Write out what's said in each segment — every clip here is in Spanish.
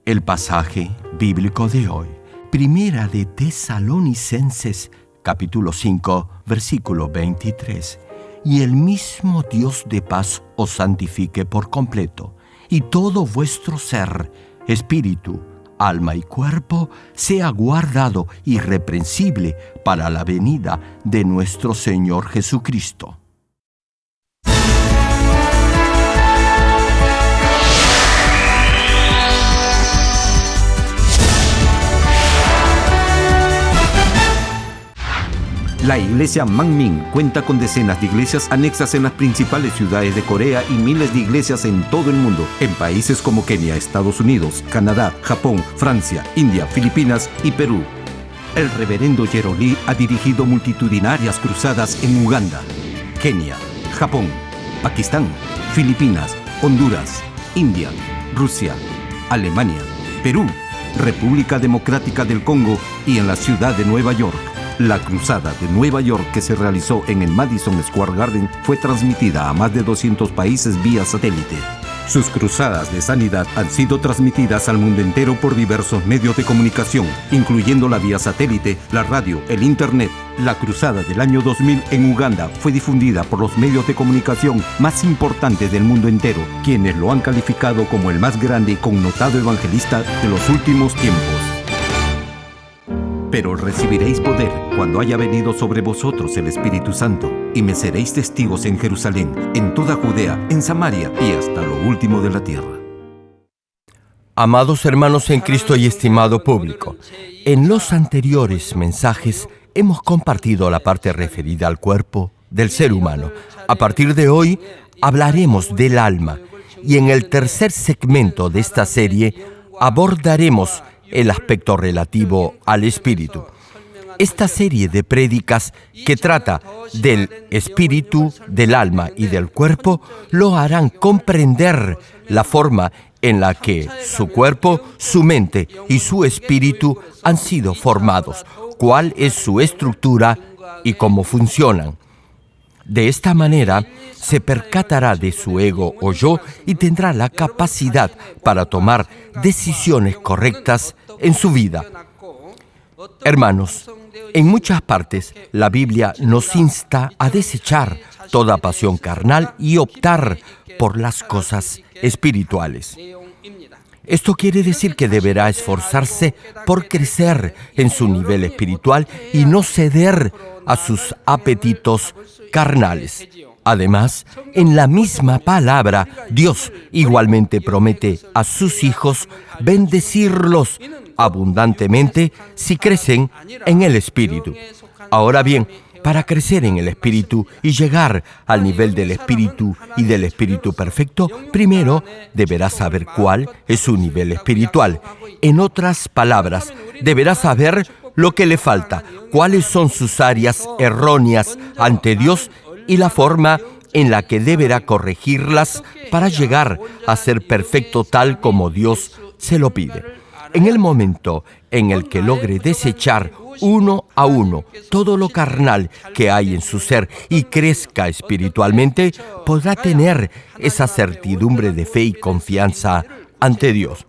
El pasaje bíblico de hoy, Primera de Tesalonicenses, capítulo 5, versículo 23. Y el mismo Dios de paz os santifique por completo, y todo vuestro ser, espíritu, alma y cuerpo, sea guardado irreprensible para la venida de nuestro Señor Jesucristo. La iglesia Manmin cuenta con decenas de iglesias anexas en las principales ciudades de Corea y miles de iglesias en todo el mundo, en países como Kenia, Estados Unidos, Canadá, Japón, Francia, India, Filipinas y Perú. El reverendo Jerolí ha dirigido multitudinarias cruzadas en Uganda, Kenia, Japón, Pakistán, Filipinas, Honduras, India, Rusia, Alemania, Perú, República Democrática del Congo y en la ciudad de Nueva York. La cruzada de Nueva York, que se realizó en el Madison Square Garden, fue transmitida a más de 200 países vía satélite. Sus cruzadas de sanidad han sido transmitidas al mundo entero por diversos medios de comunicación, incluyendo la vía satélite, la radio, el internet. La cruzada del año 2000 en Uganda fue difundida por los medios de comunicación más importantes del mundo entero, quienes lo han calificado como el más grande y connotado evangelista de los últimos tiempos. Pero recibiréis poder cuando haya venido sobre vosotros el Espíritu Santo, y me seréis testigos en Jerusalén, en toda Judea, en Samaria y hasta lo último de la tierra. Amados hermanos en Cristo y estimado público, en los anteriores mensajes hemos compartido la parte referida al cuerpo del ser humano. A partir de hoy hablaremos del alma, y en el tercer segmento de esta serie abordaremos el aspecto relativo al espíritu. Esta serie de prédicas que trata del espíritu, del alma y del cuerpo lo harán comprender la forma en la que su cuerpo, su mente y su espíritu han sido formados, cuál es su estructura y cómo funcionan. De esta manera, se percatará de su ego o yo y tendrá la capacidad para tomar decisiones correctas en su vida. Hermanos, en muchas partes la Biblia nos insta a desechar toda pasión carnal y optar por las cosas espirituales. Esto quiere decir que deberá esforzarse por crecer en su nivel espiritual y no ceder a sus apetitos carnales. Además, en la misma palabra, Dios igualmente promete a sus hijos bendecirlos abundantemente si crecen en el Espíritu. Ahora bien, para crecer en el Espíritu y llegar al nivel del Espíritu y del Espíritu perfecto, primero deberás saber cuál es su nivel espiritual. En otras palabras, deberás saber lo que le falta, cuáles son sus áreas erróneas ante Dios y la forma en la que deberá corregirlas para llegar a ser perfecto tal como Dios se lo pide. En el momento en el que logre desechar uno a uno todo lo carnal que hay en su ser y crezca espiritualmente, podrá tener esa certidumbre de fe y confianza ante Dios.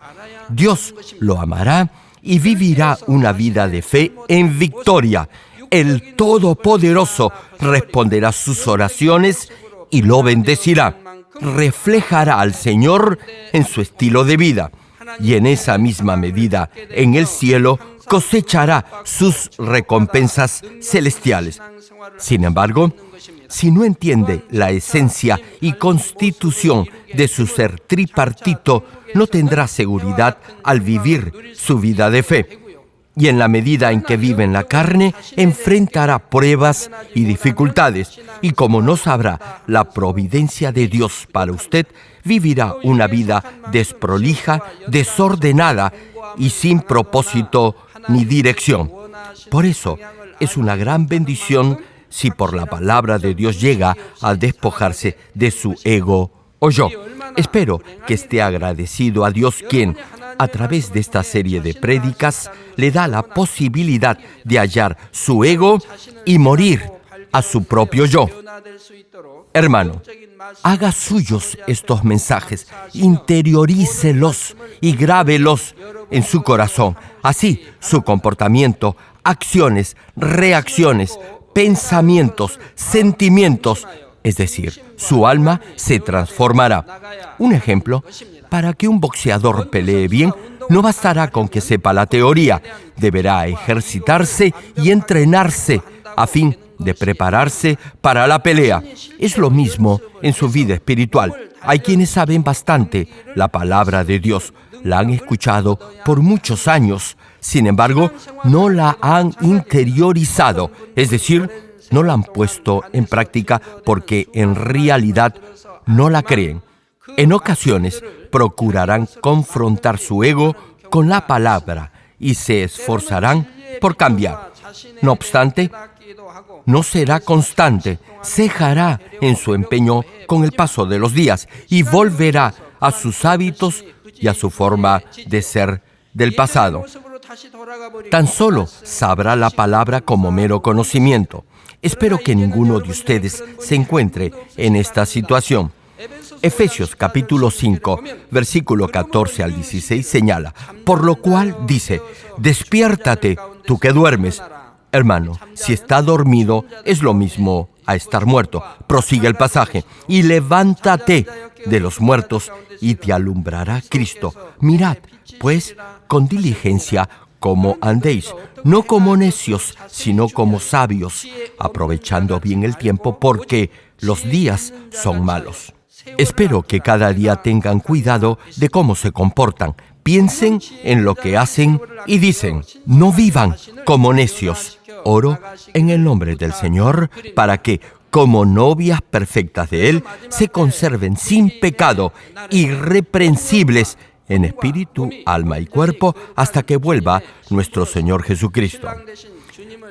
Dios lo amará y vivirá una vida de fe en victoria. El Todopoderoso responderá sus oraciones y lo bendecirá. Reflejará al Señor en su estilo de vida. Y en esa misma medida, en el cielo, cosechará sus recompensas celestiales. Sin embargo, si no entiende la esencia y constitución de su ser tripartito, no tendrá seguridad al vivir su vida de fe. Y en la medida en que vive en la carne, enfrentará pruebas y dificultades. Y como no sabrá la providencia de Dios para usted, vivirá una vida desprolija, desordenada y sin propósito ni dirección. Por eso, es una gran bendición si por la palabra de Dios llega a despojarse de su ego o yo. Espero que esté agradecido a Dios, quien, a través de esta serie de prédicas, le da la posibilidad de hallar su ego y morir a su propio yo. Hermano, haga suyos estos mensajes, interiorícelos y grábelos en su corazón. Así, su comportamiento, acciones, reacciones, pensamientos, sentimientos, es decir, su alma se transformará. Un ejemplo, para que un boxeador pelee bien, no bastará con que sepa la teoría, deberá ejercitarse y entrenarse a fin de prepararse para la pelea. Es lo mismo en su vida espiritual. Hay quienes saben bastante la palabra de Dios, la han escuchado por muchos años, sin embargo, no la han interiorizado, es decir, no la han puesto en práctica porque en realidad no la creen. En ocasiones procurarán confrontar su ego con la palabra y se esforzarán por cambiar. No obstante, no será constante, cejará en su empeño con el paso de los días y volverá a sus hábitos y a su forma de ser del pasado. Tan solo sabrá la palabra como mero conocimiento. Espero que ninguno de ustedes se encuentre en esta situación. Efesios capítulo 5, versículo 14 al 16 señala, por lo cual dice, despiértate, tú que duermes. Hermano, si está dormido, es lo mismo a estar muerto. Prosigue el pasaje. Y levántate de los muertos y te alumbrará Cristo. Mirad, pues, con diligencia cómo andéis, no como necios, sino como sabios, aprovechando bien el tiempo, porque los días son malos. Espero que cada día tengan cuidado de cómo se comportan. Piensen en lo que hacen y dicen, no vivan como necios. Oro en el nombre del Señor para que, como novias perfectas de Él, se conserven sin pecado, irreprensibles en espíritu, alma y cuerpo, hasta que vuelva nuestro Señor Jesucristo.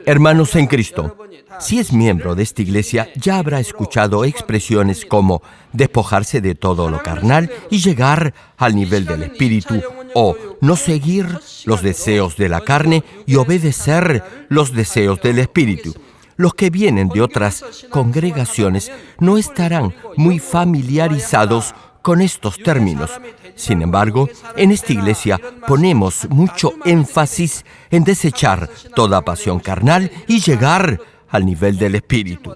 Hermanos en Cristo, si es miembro de esta iglesia, ya habrá escuchado expresiones como despojarse de todo lo carnal y llegar al nivel del espíritu, o no seguir los deseos de la carne y obedecer los deseos del espíritu. Los que vienen de otras congregaciones no estarán muy familiarizados con estos términos. Sin embargo, en esta iglesia ponemos mucho énfasis en desechar toda pasión carnal y llegar al nivel del espíritu.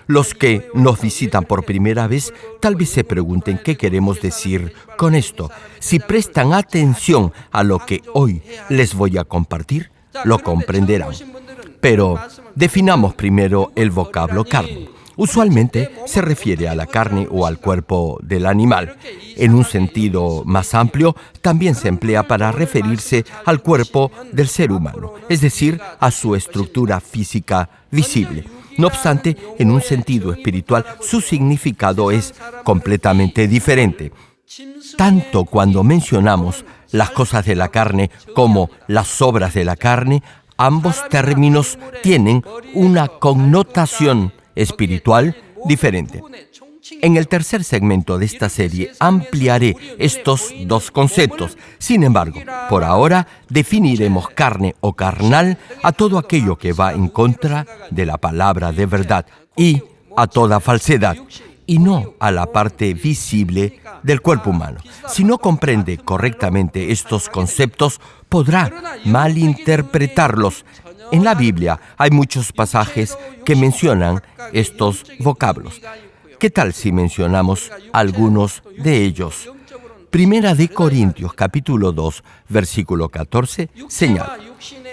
Los que nos visitan por primera vez tal vez se pregunten qué queremos decir con esto. Si prestan atención a lo que hoy les voy a compartir, lo comprenderán. Pero definamos primero el vocablo carne. Usualmente se refiere a la carne o al cuerpo del animal. En un sentido más amplio, también se emplea para referirse al cuerpo del ser humano, es decir, a su estructura física visible. No obstante, en un sentido espiritual, su significado es completamente diferente. Tanto cuando mencionamos las cosas de la carne como las obras de la carne, ambos términos tienen una connotación espiritual diferente. En el tercer segmento de esta serie ampliaré estos dos conceptos. Sin embargo, por ahora definiremos carne o carnal a todo aquello que va en contra de la palabra de verdad y a toda falsedad, y no a la parte visible del cuerpo humano. Si no comprende correctamente estos conceptos, podrá malinterpretarlos. En la Biblia hay muchos pasajes que mencionan estos vocablos. ¿Qué tal si mencionamos algunos de ellos? Primera de Corintios, capítulo 2, versículo 14, señala: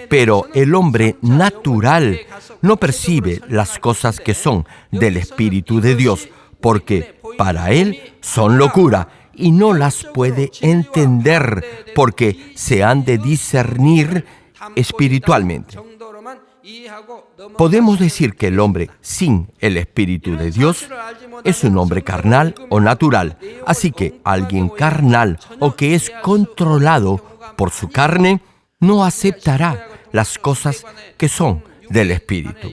pero el hombre natural no percibe las cosas que son del Espíritu de Dios, porque para él son locura, y no las puede entender, porque se han de discernir espiritualmente. Podemos decir que el hombre sin el Espíritu de Dios es un hombre carnal o natural. Así que alguien carnal o que es controlado por su carne no aceptará las cosas que son del Espíritu.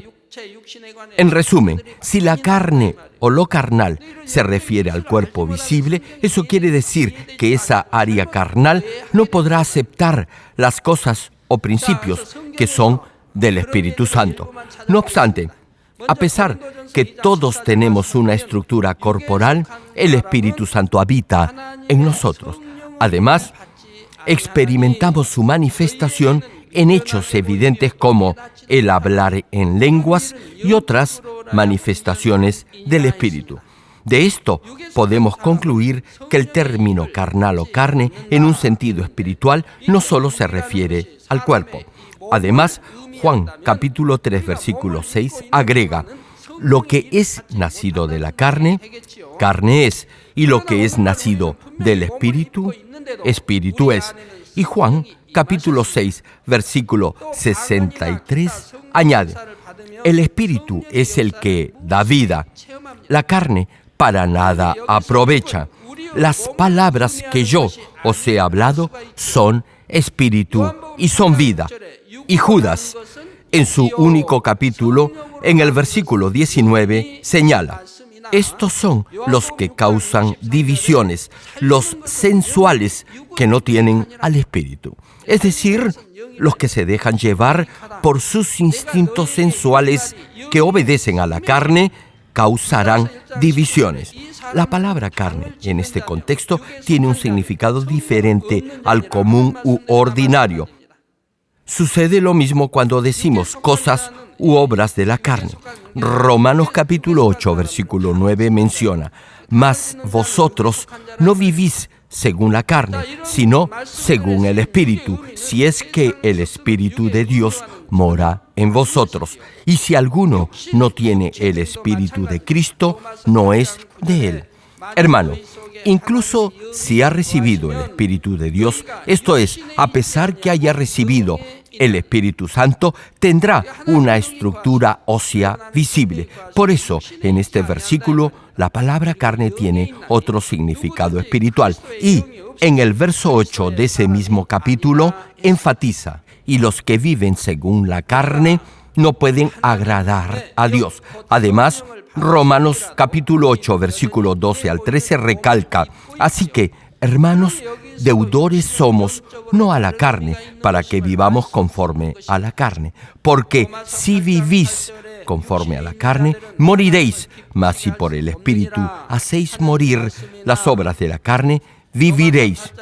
En resumen, si la carne o lo carnal se refiere al cuerpo visible, eso quiere decir que esa área carnal no podrá aceptar las cosas o principios que son del Espíritu Santo. No obstante, A pesar que todos tenemos una estructura corporal, el Espíritu Santo habita en nosotros. Además, experimentamos su manifestación en hechos evidentes como el hablar en lenguas y otras manifestaciones del Espíritu. De esto podemos concluir que el término carnal o carne, en un sentido espiritual, no solo se refiere al cuerpo. Además, Juan capítulo 3, versículo 6 agrega: lo que es nacido de la carne, carne es, y lo que es nacido del Espíritu, Espíritu es. Y Juan capítulo 6, versículo 63 añade: el Espíritu es el que da vida, la carne para nada aprovecha. Las palabras que yo os he hablado son espíritu y son vida. Y Judas, en su único capítulo, en el versículo 19, señala: estos son los que causan divisiones, los sensuales que no tienen al Espíritu. Es decir, los que se dejan llevar por sus instintos sensuales que obedecen a la carne, causarán divisiones. La palabra carne, en este contexto, tiene un significado diferente al común u ordinario. Sucede lo mismo cuando decimos cosas u obras de la carne. Romanos capítulo 8, versículo 9 menciona: mas vosotros no vivís según la carne, sino según el Espíritu, si es que el Espíritu de Dios mora en vosotros. Y si alguno no tiene el Espíritu de Cristo, no es de él. Hermano, incluso si ha recibido el Espíritu de Dios, esto es, a pesar que haya recibido el Espíritu Santo, tendrá una estructura ósea visible. Por eso, en este versículo, la palabra carne tiene otro significado espiritual. Y en el verso 8 de ese mismo capítulo, enfatiza: y los que viven según la carne no pueden agradar a Dios. Además, Romanos capítulo 8, versículo 12 al 13 recalca: así que, hermanos, deudores somos, no a la carne, para que vivamos conforme a la carne. Porque si vivís conforme a la carne, moriréis. Mas si por el Espíritu hacéis morir las obras de la carne, viviréis.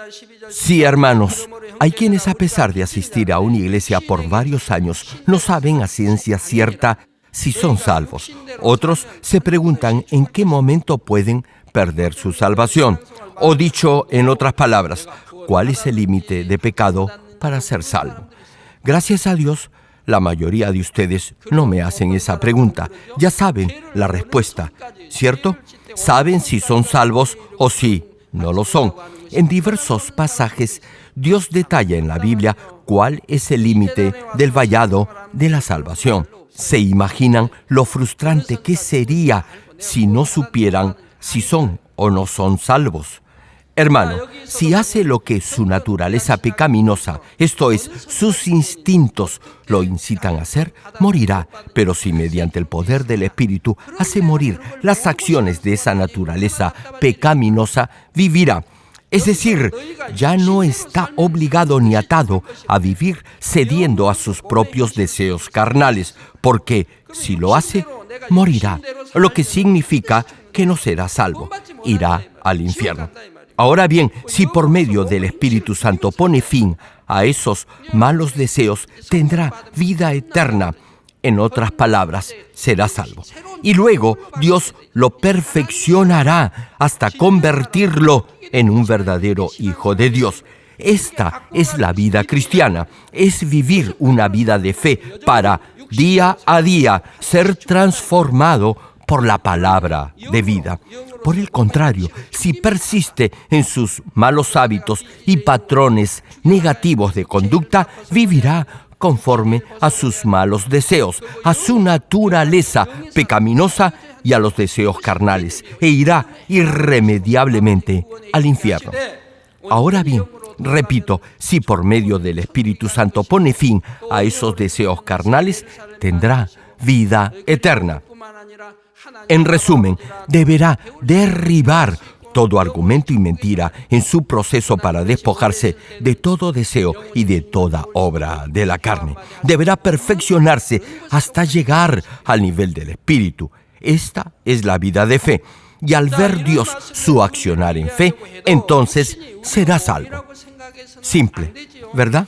Sí, hermanos, hay quienes, a pesar de asistir a una iglesia por varios años, no saben a ciencia cierta si son salvos. Otros se preguntan en qué momento pueden perder su salvación. O dicho en otras palabras, ¿cuál es el límite de pecado para ser salvo? Gracias a Dios, la mayoría de ustedes no me hacen esa pregunta. Ya saben la respuesta, ¿cierto? Saben si son salvos o si no lo son. En diversos pasajes, Dios detalla en la Biblia cuál es el límite del vallado de la salvación. ¿Se imaginan lo frustrante que sería si no supieran si son o no son salvos? Hermano, si hace lo que su naturaleza pecaminosa, esto es, sus instintos, lo incitan a hacer, morirá. Pero si mediante el poder del Espíritu hace morir las acciones de esa naturaleza pecaminosa, vivirá. Es decir, ya no está obligado ni atado a vivir cediendo a sus propios deseos carnales, porque si lo hace, morirá, lo que significa que no será salvo, irá al infierno. Ahora bien, si por medio del Espíritu Santo pone fin a esos malos deseos, tendrá vida eterna. En otras palabras, será salvo. Y luego Dios lo perfeccionará hasta convertirlo en un verdadero hijo de Dios. Esta es la vida cristiana, es vivir una vida de fe para día a día ser transformado por la palabra de vida. Por el contrario, si persiste en sus malos hábitos y patrones negativos de conducta, vivirá conforme a sus malos deseos, a su naturaleza pecaminosa y a los deseos carnales, e irá irremediablemente al infierno. Ahora bien, repito, si por medio del Espíritu Santo pone fin a esos deseos carnales, tendrá vida eterna. En resumen, deberá derribar todo argumento y mentira en su proceso para despojarse de todo deseo y de toda obra de la carne. Deberá perfeccionarse hasta llegar al nivel del Espíritu. Esta es la vida de fe. Y al ver Dios su accionar en fe, entonces será salvo. Simple, ¿verdad?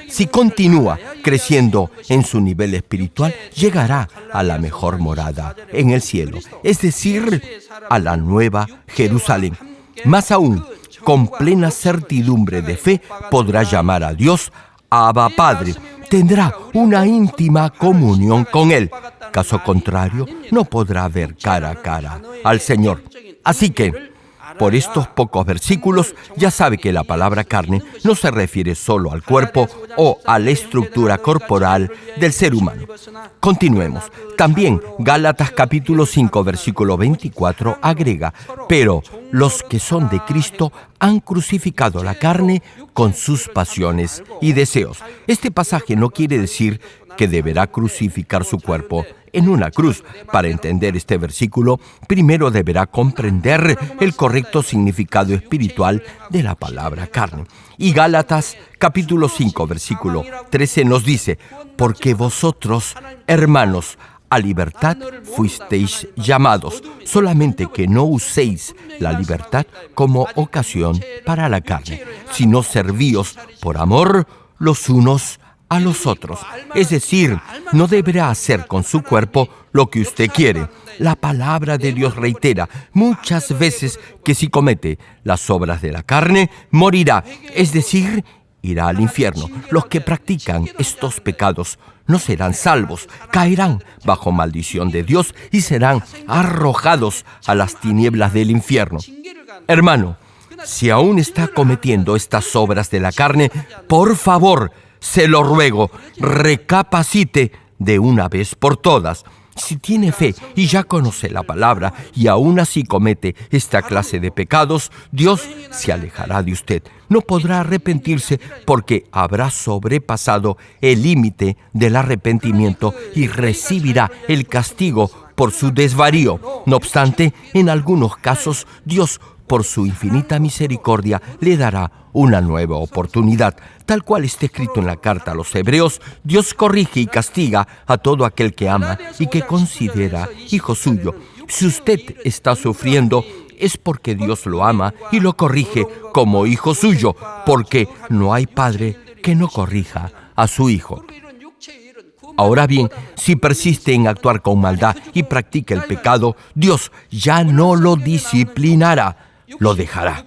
Si continúa creciendo en su nivel espiritual, llegará a la mejor morada en el cielo, es decir, a la nueva Jerusalén. Más aún, con plena certidumbre de fe, podrá llamar a Dios Abba Padre. Tendrá una íntima comunión con Él. Caso contrario, no podrá ver cara a cara al Señor. Así que, por estos pocos versículos, ya sabe que la palabra carne no se refiere solo al cuerpo o a la estructura corporal del ser humano. Continuemos. También Gálatas capítulo 5, versículo 24 agrega: pero los que son de Cristo han crucificado la carne con sus pasiones y deseos. Este pasaje no quiere decir que deberá crucificar su cuerpo en una cruz. Para entender este versículo, primero deberá comprender el correcto significado espiritual de la palabra carne. Y Gálatas capítulo 5, versículo 13 nos dice: porque vosotros, hermanos, a libertad fuisteis llamados, solamente que no uséis la libertad como ocasión para la carne, sino servíos por amor los unos a los otros. Es decir, no deberá hacer con su cuerpo lo que usted quiere. La palabra de Dios reitera muchas veces que si comete las obras de la carne, morirá, es decir, irá al infierno. Los que practican estos pecados no serán salvos, caerán bajo maldición de Dios y serán arrojados a las tinieblas del infierno. Hermano, si aún está cometiendo estas obras de la carne, por favor, se lo ruego, recapacite de una vez por todas. Si tiene fe y ya conoce la palabra y aún así comete esta clase de pecados, Dios se alejará de usted. No podrá arrepentirse porque habrá sobrepasado el límite del arrepentimiento y recibirá el castigo por su desvarío. No obstante, en algunos casos, Dios, por su infinita misericordia, le dará una nueva oportunidad. Tal cual está escrito en la carta a los Hebreos, Dios corrige y castiga a todo aquel que ama y que considera hijo suyo. Si usted está sufriendo, es porque Dios lo ama y lo corrige como hijo suyo, porque no hay padre que no corrija a su hijo. Ahora bien, si persiste en actuar con maldad y practica el pecado, Dios ya no lo disciplinará, lo dejará.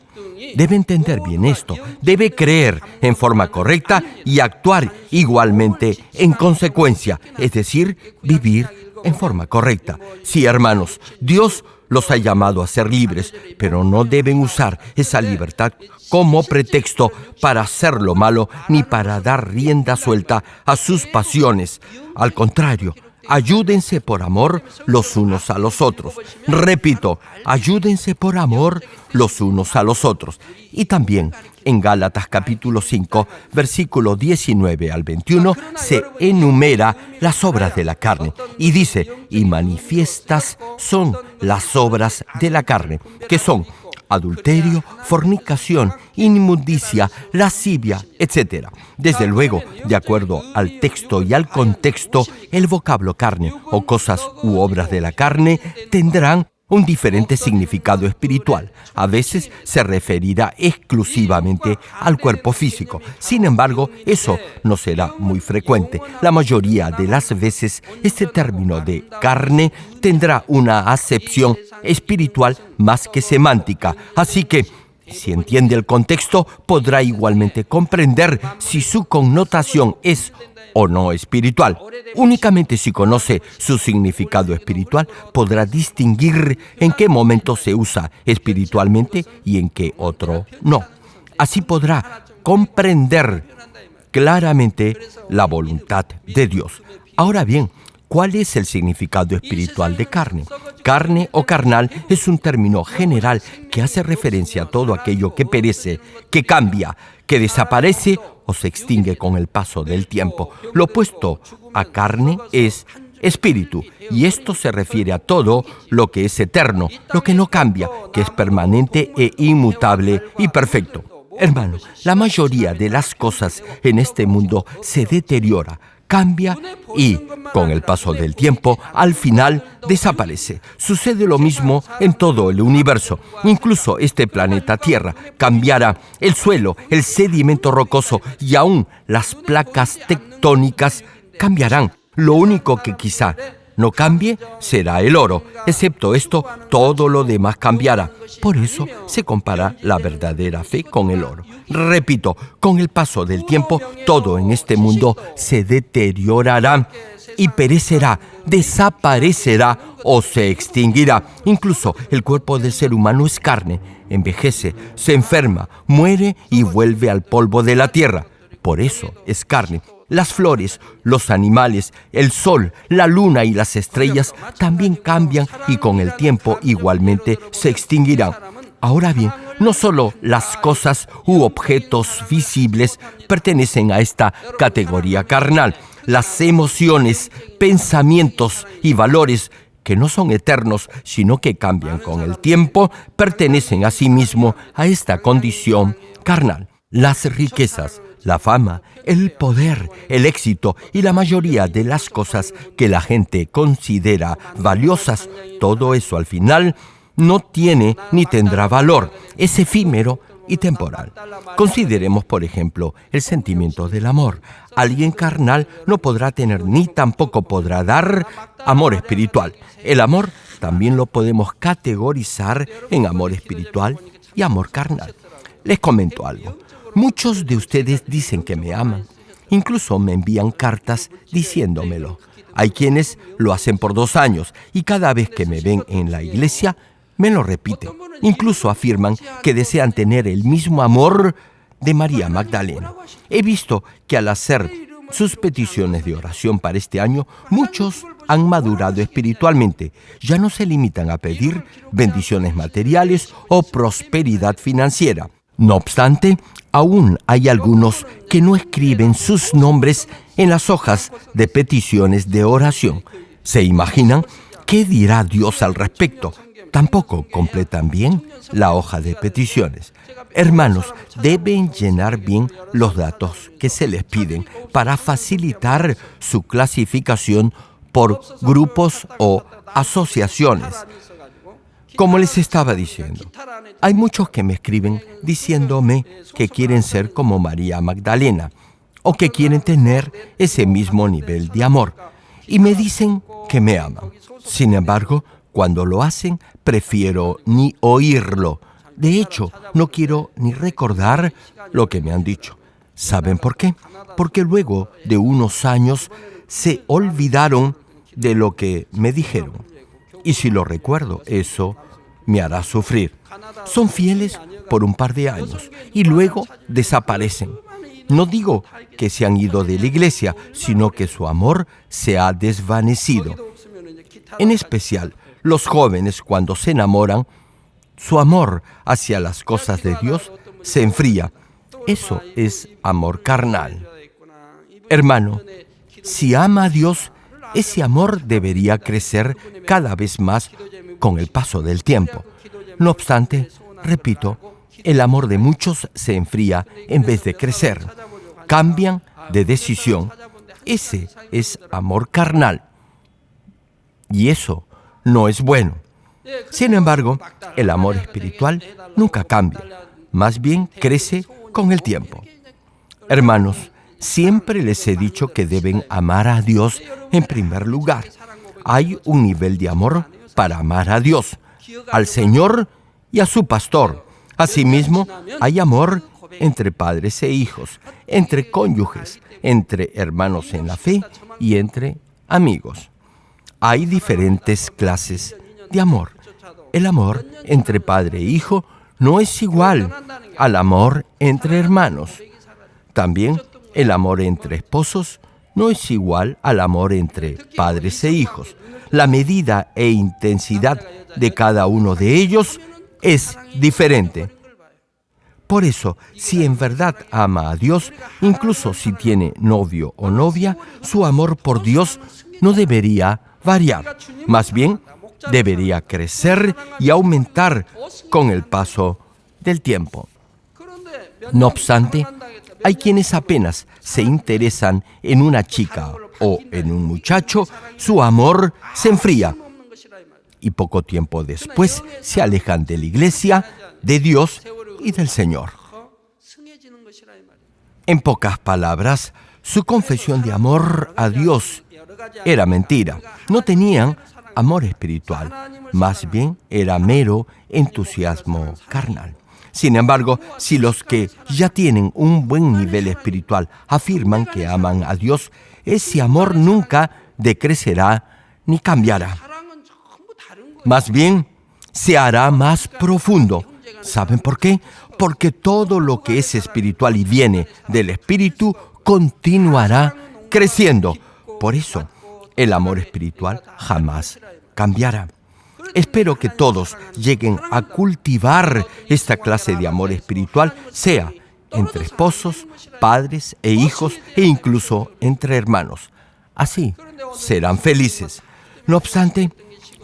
Debe entender bien esto, debe creer en forma correcta y actuar igualmente en consecuencia, es decir, vivir en forma correcta. Sí, hermanos, Dios los ha llamado a ser libres, pero no deben usar esa libertad como pretexto para hacer lo malo ni para dar rienda suelta a sus pasiones. Al contrario, ayúdense por amor los unos a los otros. Repito, ayúdense por amor los unos a los otros. Y también en Gálatas capítulo 5, versículo 19 al 21, se enumera las obras de la carne. Y dice, y manifiestas son las obras de la carne, que son adulterio, fornicación, inmundicia, lascivia, etc. Desde luego, de acuerdo al texto y al contexto, el vocablo carne o cosas u obras de la carne tendrán un diferente significado espiritual. A veces se referirá exclusivamente al cuerpo físico. Sin embargo, eso no será muy frecuente. La mayoría de las veces, este término de carne tendrá una acepción espiritual más que semántica. Así que, si entiende el contexto, podrá igualmente comprender si su connotación es o no espiritual. Únicamente si conoce su significado espiritual, podrá distinguir en qué momento se usa espiritualmente y en qué otro no. Así podrá comprender claramente la voluntad de Dios. Ahora bien, ¿cuál es el significado espiritual de carne? Carne o carnal es un término general que hace referencia a todo aquello que perece, que cambia, que desaparece o se extingue con el paso del tiempo. Lo opuesto a carne es espíritu, y esto se refiere a todo lo que es eterno, lo que no cambia, que es permanente e inmutable y perfecto. Hermano, la mayoría de las cosas en este mundo se deteriora, cambia y, con el paso del tiempo, al final desaparece. Sucede lo mismo en todo el universo. Incluso este planeta Tierra cambiará. El suelo, el sedimento rocoso y aún las placas tectónicas cambiarán. Lo único que quizá no cambie será el oro. Excepto esto, todo lo demás cambiará. Por eso se compara la verdadera fe con el oro. Repito, con el paso del tiempo, todo en este mundo se deteriorará y perecerá, desaparecerá o se extinguirá. Incluso el cuerpo del ser humano es carne, envejece, se enferma, muere y vuelve al polvo de la tierra. Por eso es carne. Las flores, los animales, el sol, la luna y las estrellas también cambian y con el tiempo igualmente se extinguirán. Ahora bien, no solo las cosas u objetos visibles pertenecen a esta categoría carnal. Las emociones, pensamientos y valores que no son eternos, sino que cambian con el tiempo, pertenecen asimismo a esta condición carnal. Las riquezas, la fama, el poder, el éxito y la mayoría de las cosas que la gente considera valiosas, todo eso al final no tiene ni tendrá valor, es efímero y temporal. Consideremos, por ejemplo, el sentimiento del amor. Alguien carnal no podrá tener ni tampoco podrá dar amor espiritual. El amor también lo podemos categorizar en amor espiritual y amor carnal. Les comento algo. Muchos de ustedes dicen que me aman. Incluso me envían cartas diciéndomelo. Hay quienes lo hacen por 2 años y cada vez que me ven en la iglesia me lo repiten. Incluso afirman que desean tener el mismo amor de María Magdalena. He visto que al hacer sus peticiones de oración para este año, muchos han madurado espiritualmente. Ya no se limitan a pedir bendiciones materiales o prosperidad financiera. No obstante, aún hay algunos que no escriben sus nombres en las hojas de peticiones de oración. ¿Se imaginan qué dirá Dios al respecto? Tampoco completan bien la hoja de peticiones. Hermanos, deben llenar bien los datos que se les piden para facilitar su clasificación por grupos o asociaciones. Como les estaba diciendo, hay muchos que me escriben diciéndome que quieren ser como María Magdalena o que quieren tener ese mismo nivel de amor y me dicen que me aman. Sin embargo, cuando lo hacen, prefiero ni oírlo. De hecho, no quiero ni recordar lo que me han dicho. ¿Saben por qué? Porque luego de unos años se olvidaron de lo que me dijeron. Y si lo recuerdo, eso me hará sufrir. Son fieles por un par de años y luego desaparecen. No digo que se han ido de la iglesia, sino que su amor se ha desvanecido. En especial, los jóvenes cuando se enamoran, su amor hacia las cosas de Dios se enfría. Eso es amor carnal. Hermano, si ama a Dios, ese amor debería crecer cada vez más con el paso del tiempo. No obstante, repito, el amor de muchos se enfría en vez de crecer. Cambian de decisión. Ese es amor carnal. Y eso no es bueno. Sin embargo, el amor espiritual nunca cambia. Más bien crece con el tiempo. Hermanos, siempre les he dicho que deben amar a Dios en primer lugar. Hay un nivel de amor para amar a Dios, al Señor y a su pastor. Asimismo, hay amor entre padres e hijos, entre cónyuges, entre hermanos en la fe y entre amigos. Hay diferentes clases de amor. El amor entre padre e hijo no es igual al amor entre hermanos. También el amor entre esposos no es igual al amor entre padres e hijos. La medida e intensidad de cada uno de ellos es diferente. Por eso, si en verdad ama a Dios, incluso si tiene novio o novia, su amor por Dios no debería variar. Más bien, debería crecer y aumentar con el paso del tiempo. No obstante, hay quienes apenas se interesan en una chica o en un muchacho, su amor se enfría y poco tiempo después se alejan de la iglesia, de Dios y del Señor. En pocas palabras, su confesión de amor a Dios era mentira. No tenían amor espiritual, más bien era mero entusiasmo carnal. Sin embargo, si los que ya tienen un buen nivel espiritual afirman que aman a Dios, ese amor nunca decrecerá ni cambiará. Más bien, se hará más profundo. ¿Saben por qué? Porque todo lo que es espiritual y viene del Espíritu continuará creciendo. Por eso, el amor espiritual jamás cambiará. Espero que todos lleguen a cultivar esta clase de amor espiritual, sea entre esposos, padres e hijos e incluso entre hermanos. Así serán felices. No obstante,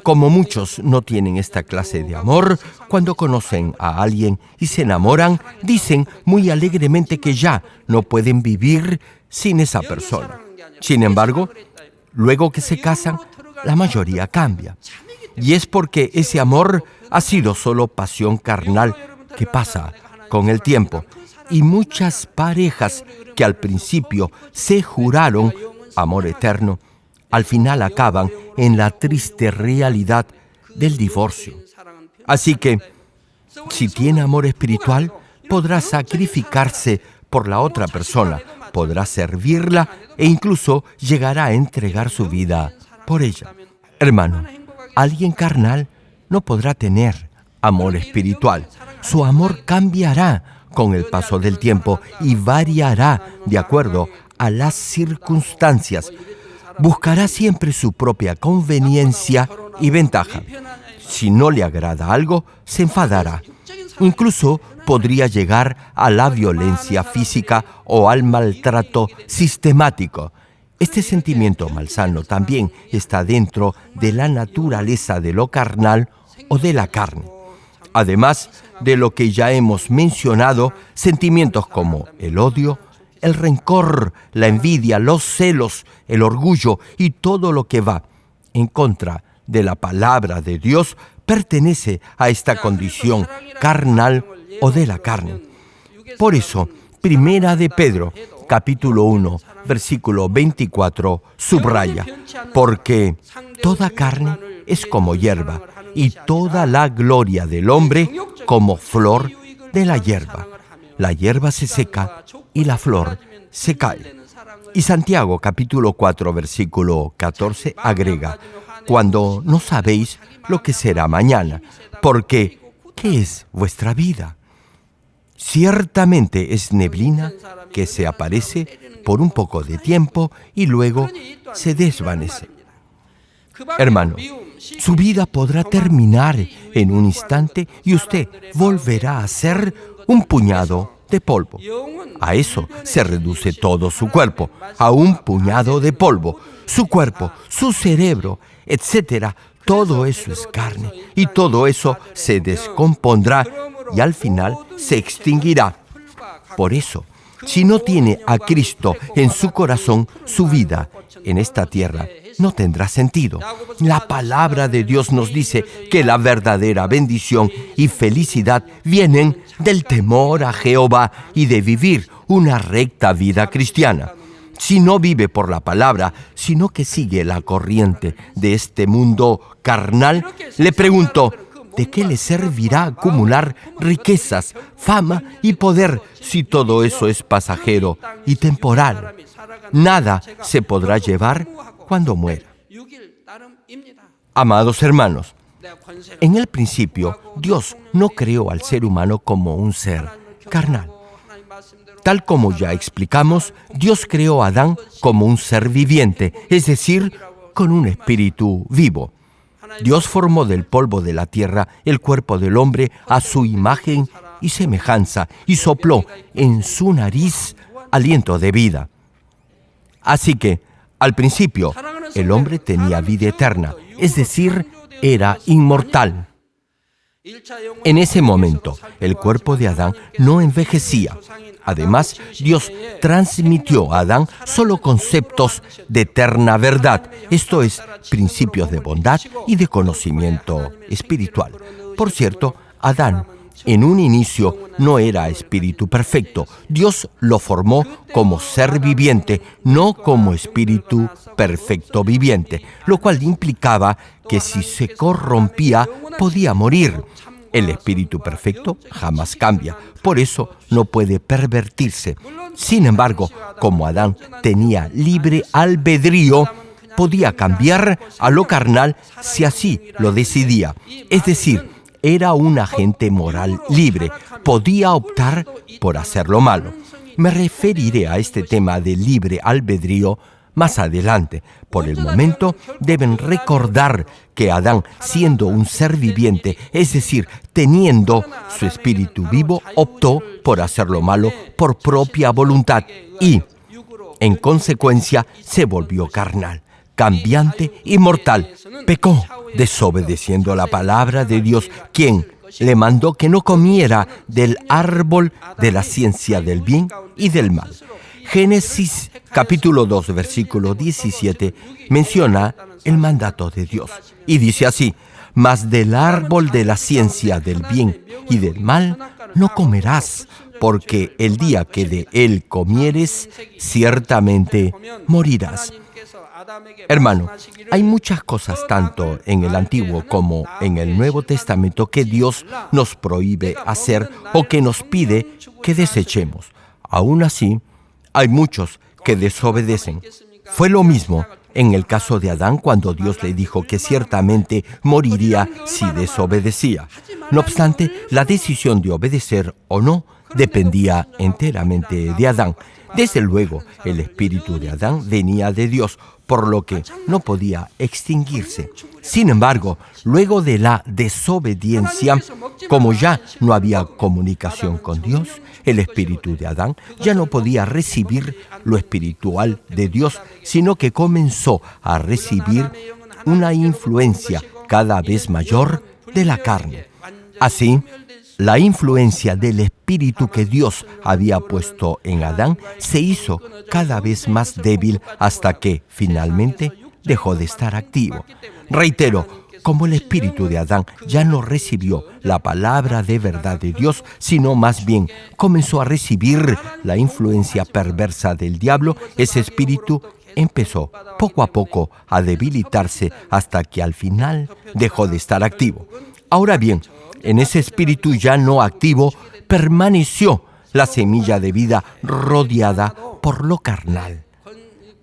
como muchos no tienen esta clase de amor, cuando conocen a alguien y se enamoran, dicen muy alegremente que ya no pueden vivir sin esa persona. Sin embargo, luego que se casan, la mayoría cambia. Y es porque ese amor ha sido solo pasión carnal que pasa con el tiempo. Y muchas parejas que al principio se juraron amor eterno, al final acaban en la triste realidad del divorcio. Así que, si tiene amor espiritual, podrá sacrificarse por la otra persona, podrá servirla e incluso llegará a entregar su vida por ella. Hermano, alguien carnal no podrá tener amor espiritual. Su amor cambiará con el paso del tiempo y variará de acuerdo a las circunstancias. Buscará siempre su propia conveniencia y ventaja. Si no le agrada algo, se enfadará. Incluso podría llegar a la violencia física o al maltrato sistemático. Este sentimiento malsano también está dentro de la naturaleza de lo carnal o de la carne. Además de lo que ya hemos mencionado, sentimientos como el odio, el rencor, la envidia, los celos, el orgullo y todo lo que va en contra de la palabra de Dios pertenece a esta condición carnal o de la carne. Por eso, Primera de Pedro, capítulo 1, versículo 24, subraya: porque toda carne es como hierba, y toda la gloria del hombre como flor de la hierba. La hierba se seca y la flor se cae. Y Santiago, capítulo 4, versículo 14, agrega: cuando no sabéis lo que será mañana, porque ¿qué es vuestra vida? Ciertamente es neblina que se aparece por un poco de tiempo y luego se desvanece. Hermano, su vida podrá terminar en un instante y usted volverá a ser un puñado de polvo. A eso se reduce todo su cuerpo, a un puñado de polvo. Su cuerpo, su cerebro, etc. Todo eso es carne y todo eso se descompondrá y al final se extinguirá. Por eso, si no tiene a Cristo en su corazón, su vida en esta tierra no tendrá sentido. La palabra de Dios nos dice que la verdadera bendición y felicidad vienen del temor a Jehová y de vivir una recta vida cristiana. Si no vive por la palabra, sino que sigue la corriente de este mundo carnal, le pregunto, ¿de qué le servirá acumular riquezas, fama y poder si todo eso es pasajero y temporal? Nada se podrá llevar cuando muera. Amados hermanos, en el principio, Dios no creó al ser humano como un ser carnal. Tal como ya explicamos, Dios creó a Adán como un ser viviente, es decir, con un espíritu vivo. Dios formó del polvo de la tierra el cuerpo del hombre a su imagen y semejanza y sopló en su nariz aliento de vida. Así que, al principio, el hombre tenía vida eterna, es decir, era inmortal. En ese momento, el cuerpo de Adán no envejecía. Además, Dios transmitió a Adán solo conceptos de eterna verdad, esto es, principios de bondad y de conocimiento espiritual. Por cierto, Adán, en un inicio, no era espíritu perfecto. Dios lo formó como ser viviente, no como espíritu perfecto viviente, lo cual implicaba que si se corrompía, podía morir. El espíritu perfecto jamás cambia, por eso no puede pervertirse. Sin embargo, como Adán tenía libre albedrío, podía cambiar a lo carnal si así lo decidía. Es decir, era un agente moral libre, podía optar por hacer lo malo. Me referiré a este tema del libre albedrío más adelante. Por el momento, deben recordar que Adán, siendo un ser viviente, es decir, teniendo su espíritu vivo, optó por hacer lo malo por propia voluntad y, en consecuencia, se volvió carnal, cambiante y mortal. Pecó, desobedeciendo la palabra de Dios, quien le mandó que no comiera del árbol de la ciencia del bien y del mal. Génesis capítulo 2, versículo 17, menciona el mandato de Dios. Y dice así: mas del árbol de la ciencia del bien y del mal no comerás, porque el día que de él comieres, ciertamente morirás. Hermano, hay muchas cosas tanto en el Antiguo como en el Nuevo Testamento que Dios nos prohíbe hacer o que nos pide que desechemos. Aún así, hay muchos que desobedecen. Fue lo mismo en el caso de Adán cuando Dios le dijo que ciertamente moriría si desobedecía. No obstante, la decisión de obedecer o no dependía enteramente de Adán. Desde luego, el espíritu de Adán venía de Dios, por lo que no podía extinguirse. Sin embargo, luego de la desobediencia, como ya no había comunicación con Dios, el espíritu de Adán ya no podía recibir lo espiritual de Dios, sino que comenzó a recibir una influencia cada vez mayor de la carne. Así, la influencia del espíritu que Dios había puesto en Adán se hizo cada vez más débil hasta que, finalmente, dejó de estar activo. Reitero, como el espíritu de Adán ya no recibió la palabra de verdad de Dios, sino más bien comenzó a recibir la influencia perversa del diablo, ese espíritu empezó poco a poco a debilitarse hasta que al final dejó de estar activo. Ahora bien, en ese espíritu ya no activo permaneció la semilla de vida rodeada por lo carnal.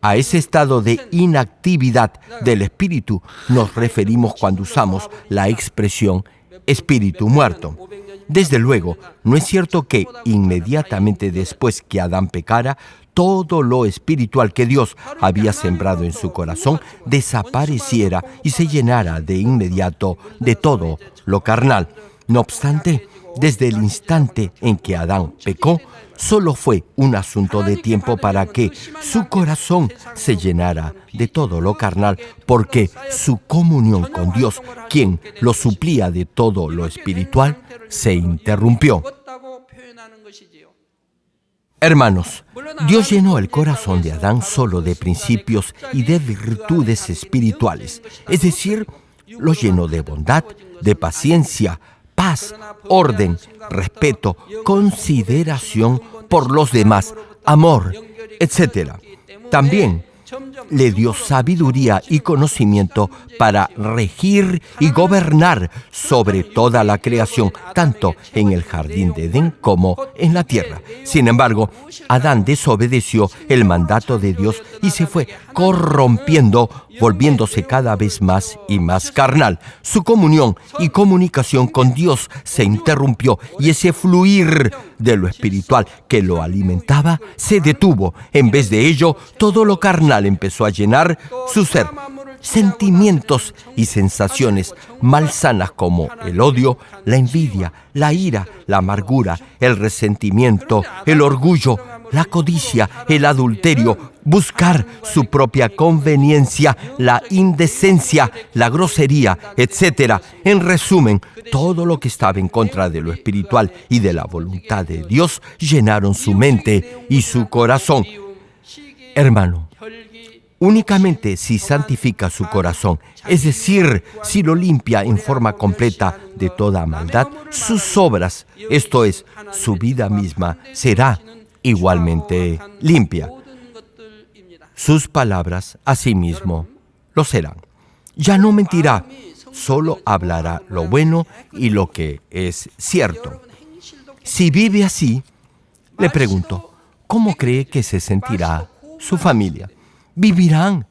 A ese estado de inactividad del espíritu nos referimos cuando usamos la expresión espíritu muerto. Desde luego, no es cierto que inmediatamente después que Adán pecara, todo lo espiritual que Dios había sembrado en su corazón desapareciera y se llenara de inmediato de todo lo carnal. No obstante, desde el instante en que Adán pecó, solo fue un asunto de tiempo para que su corazón se llenara de todo lo carnal, porque su comunión con Dios, quien lo suplía de todo lo espiritual, se interrumpió. Hermanos, Dios llenó el corazón de Adán solo de principios y de virtudes espirituales, es decir, lo llenó de bondad, de paciencia, paz, orden, respeto, consideración por los demás, amor, etc. También le dio sabiduría y conocimiento para regir y gobernar sobre toda la creación, tanto en el jardín de Edén como en la tierra. Sin embargo, Adán desobedeció el mandato de Dios y se fue corrompiendo, volviéndose cada vez más y más carnal. Su comunión y comunicación con Dios se interrumpió y ese fluir de lo espiritual que lo alimentaba se detuvo. En vez de ello, todo lo carnal empezó a llenar su ser. Sentimientos y sensaciones malsanas como el odio, la envidia, la ira, la amargura, el resentimiento, el orgullo, la codicia, el adulterio, buscar su propia conveniencia, la indecencia, la grosería, etc. En resumen, todo lo que estaba en contra de lo espiritual y de la voluntad de Dios llenaron su mente y su corazón. Hermano, únicamente si santifica su corazón, es decir, si lo limpia en forma completa de toda maldad, sus obras, esto es, su vida misma, será igualmente limpia. Sus palabras, asimismo, lo serán. Ya no mentirá, solo hablará lo bueno y lo que es cierto. Si vive así, le pregunto, ¿cómo cree que se sentirá su familia? Vivirán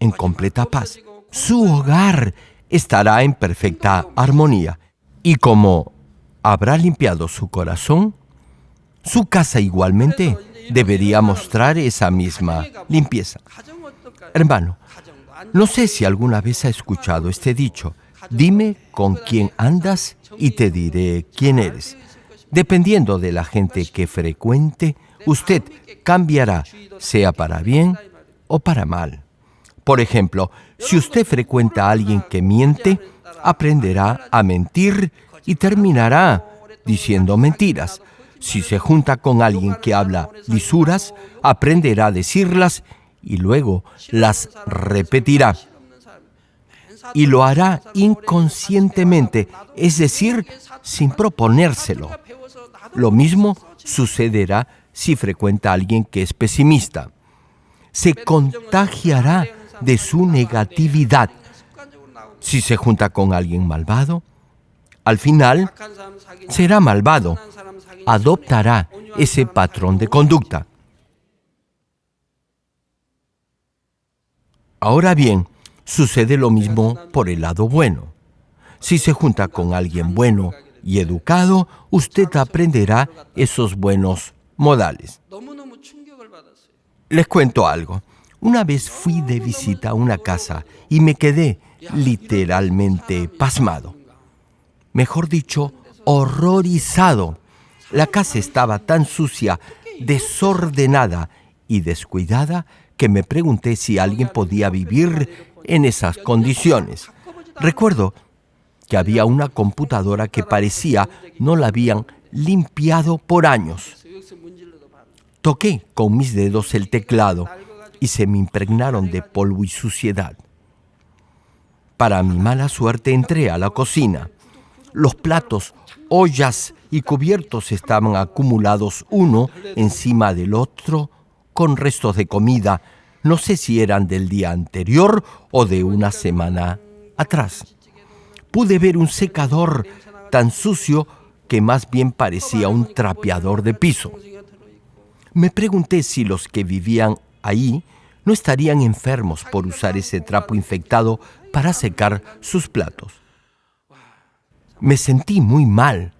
en completa paz. Su hogar estará en perfecta armonía. Y como habrá limpiado su corazón, su casa igualmente debería mostrar esa misma limpieza. Hermano, no sé si alguna vez ha escuchado este dicho: dime con quién andas y te diré quién eres. Dependiendo de la gente que frecuente, usted cambiará, sea para bien o para mal. Por ejemplo, si usted frecuenta a alguien que miente, aprenderá a mentir y terminará diciendo mentiras. Si se junta con alguien que habla lisuras, aprenderá a decirlas y luego las repetirá. Y lo hará inconscientemente, es decir, sin proponérselo. Lo mismo sucederá si frecuenta a alguien que es pesimista. Se contagiará de su negatividad. Si se junta con alguien malvado, al final será malvado. Adoptará ese patrón de conducta. Ahora bien, sucede lo mismo por el lado bueno. Si se junta con alguien bueno y educado, usted aprenderá esos buenos modales. Les cuento algo. Una vez fui de visita a una casa y me quedé literalmente pasmado. Mejor dicho, horrorizado. La casa estaba tan sucia, desordenada y descuidada que me pregunté si alguien podía vivir en esas condiciones. Recuerdo que había una computadora que parecía no la habían limpiado por años. Toqué con mis dedos el teclado y se me impregnaron de polvo y suciedad. Para mi mala suerte entré a la cocina. Los platos, ollas y cubiertos estaban acumulados uno encima del otro con restos de comida. No sé si eran del día anterior o de una semana atrás. Pude ver un secador tan sucio que más bien parecía un trapeador de piso. Me pregunté si los que vivían ahí no estarían enfermos por usar ese trapo infectado para secar sus platos. Me sentí muy mal.